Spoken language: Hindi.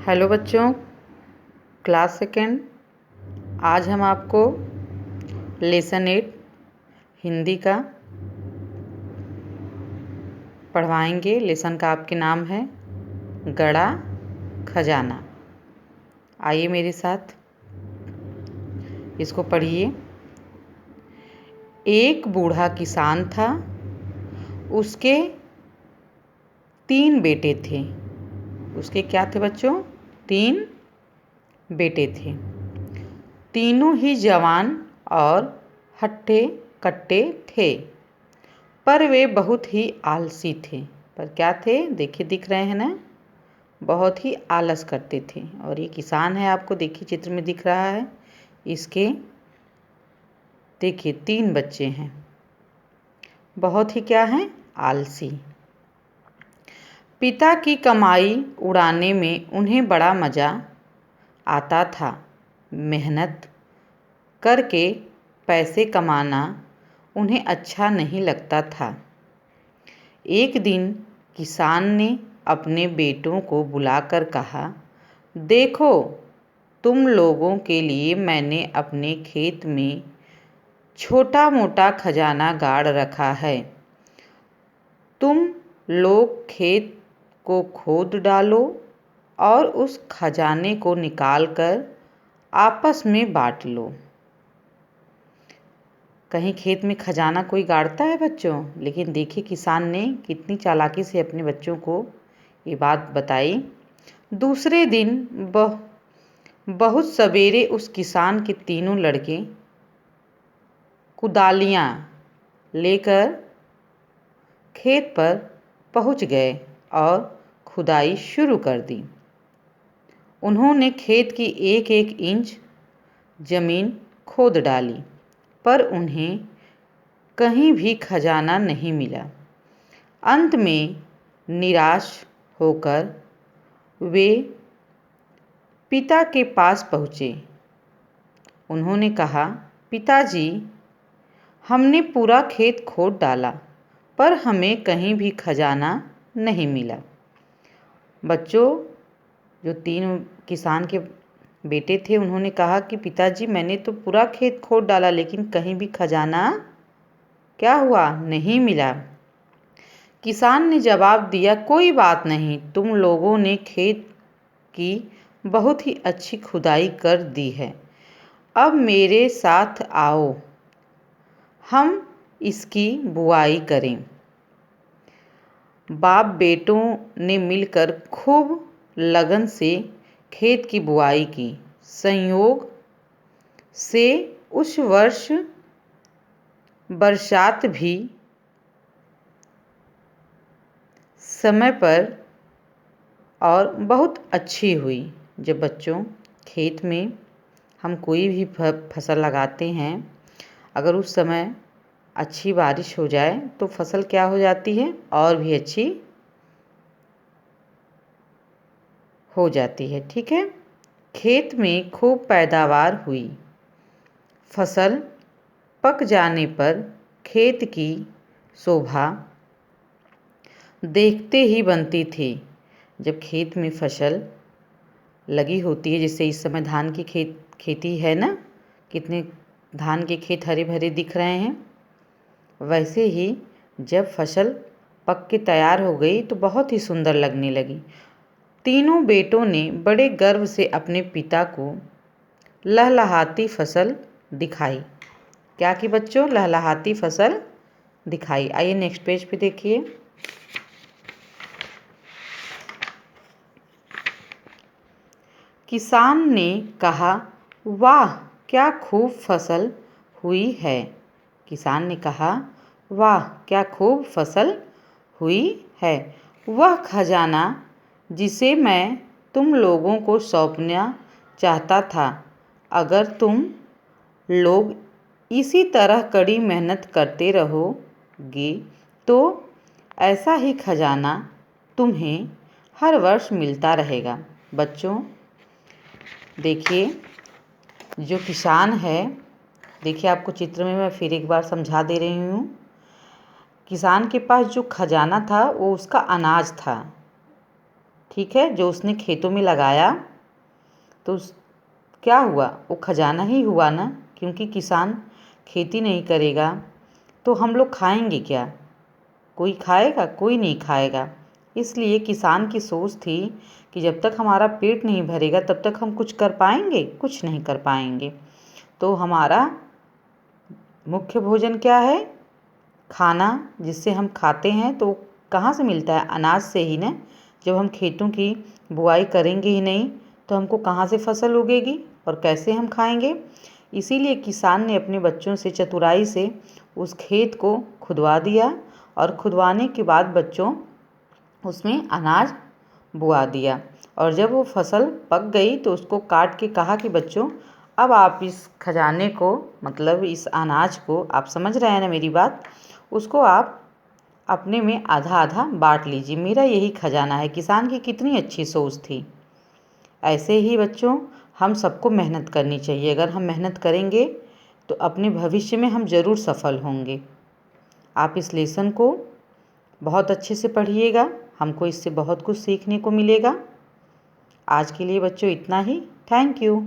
हेलो बच्चों, क्लास सेकेंड। आज हम आपको लेसन 8 हिंदी का पढ़वाएंगे। लेसन का आपके नाम है गड़ा खजाना। आइए मेरे साथ इसको पढ़िए। एक बूढ़ा किसान था, उसके 3 बेटे थे। उसके क्या थे बच्चों? 3 बेटे थे। तीनों ही जवान और हट्टे कट्टे थे, पर वे बहुत ही आलसी थे। पर क्या थे? देखिए, दिख रहे हैं ना, बहुत ही आलस करते थे। और ये किसान है, आपको देखिए चित्र में दिख रहा है। इसके देखिए 3 बच्चे हैं, बहुत ही क्या हैं? आलसी। पिता की कमाई उड़ाने में उन्हें बड़ा मज़ा आता था। मेहनत करके पैसे कमाना उन्हें अच्छा नहीं लगता था। एक दिन किसान ने अपने बेटों को बुलाकर कहा, देखो, तुम लोगों के लिए मैंने अपने खेत में छोटा मोटा खजाना गाड़ रखा है। तुम लोग खेत को खोद डालो और उस खजाने को निकाल कर आपस में बांट लो। कहीं खेत में खजाना कोई गाड़ता है बच्चों? लेकिन देखिए किसान ने कितनी चालाकी से अपने बच्चों को ये बात बताई। दूसरे दिन बहुत सवेरे उस किसान के तीनों लड़के कुदालियाँ लेकर खेत पर पहुंच गए और खुदाई शुरू कर दी। उन्होंने खेत की एक एक इंच जमीन खोद डाली, पर उन्हें कहीं भी खजाना नहीं मिला। अंत में निराश होकर वे पिता के पास पहुँचे। उन्होंने कहा, पिताजी, हमने पूरा खेत खोद डाला, पर हमें कहीं भी खजाना नहीं मिला। बच्चों, जो 3 किसान के बेटे थे, उन्होंने कहा कि पिताजी, मैंने तो पूरा खेत खोद डाला, लेकिन कहीं भी खजाना क्या हुआ? नहीं मिला। किसान ने जवाब दिया, कोई बात नहीं, तुम लोगों ने खेत की बहुत ही अच्छी खुदाई कर दी है। अब मेरे साथ आओ, हम इसकी बुआई करें। बाप बेटों ने मिलकर खूब लगन से खेत की बुआई की। संयोग से उस वर्ष बरसात भी समय पर और बहुत अच्छी हुई। जब बच्चों खेत में हम कोई भी फसल लगाते हैं, अगर उस समय अच्छी बारिश हो जाए तो फसल क्या हो जाती है? और भी अच्छी हो जाती है। ठीक है, खेत में खूब पैदावार हुई। फसल पक जाने पर खेत की शोभा देखते ही बनती थी। जब खेत में फसल लगी होती है, जैसे इस समय धान की खेती है ना, कितने धान के खेत हरे भरे दिख रहे हैं, वैसे ही जब फसल पक के तैयार हो गई तो बहुत ही सुंदर लगने लगी। तीनों बेटों ने बड़े गर्व से अपने पिता को लहलहाती फसल दिखाई। क्या कि बच्चों? लहलहाती फसल दिखाई। आइए नेक्स्ट पेज पे देखिए। किसान ने कहा, वाह, क्या खूब फसल हुई है। किसान ने कहा, वाह, क्या खूब फसल हुई है। वह खजाना जिसे मैं तुम लोगों को सौंपना चाहता था, अगर तुम लोग इसी तरह कड़ी मेहनत करते रहोगे तो ऐसा ही खजाना तुम्हें हर वर्ष मिलता रहेगा। बच्चों देखिए, जो किसान है, देखिए आपको चित्र में मैं फिर एक बार समझा दे रही हूँ। किसान के पास जो खजाना था वो उसका अनाज था। ठीक है, जो उसने खेतों में लगाया तो क्या हुआ, वो खजाना ही हुआ ना। क्योंकि किसान खेती नहीं करेगा तो हम लोग खाएंगे क्या? कोई खाएगा? कोई नहीं खाएगा। इसलिए किसान की सोच थी कि जब तक हमारा पेट नहीं भरेगा तब तक हम कुछ कर पाएंगे? कुछ नहीं कर पाएंगे। तो हमारा मुख्य भोजन क्या है? खाना, जिससे हम खाते हैं। तो कहाँ से मिलता है? अनाज से ही ना। जब हम खेतों की बुआई करेंगे ही नहीं तो हमको कहाँ से फसल उगेगी और कैसे हम खाएंगे? इसीलिए किसान ने अपने बच्चों से चतुराई से उस खेत को खुदवा दिया और खुदवाने के बाद बच्चों उसमें अनाज बुआ दिया। और जब वो फसल पक गई तो उसको काट के कहा कि बच्चों, अब आप इस खजाने को, मतलब इस अनाज को, आप समझ रहे हैं ना मेरी बात, उसको आप अपने में आधा आधा बांट लीजिए। मेरा यही खजाना है। किसान की कितनी अच्छी सोच थी। ऐसे ही बच्चों हम सबको मेहनत करनी चाहिए। अगर हम मेहनत करेंगे तो अपने भविष्य में हम ज़रूर सफल होंगे। आप इस लेसन को बहुत अच्छे से पढ़िएगा, हमको इससे बहुत कुछ सीखने को मिलेगा। आज के लिए बच्चों इतना ही। Thank you.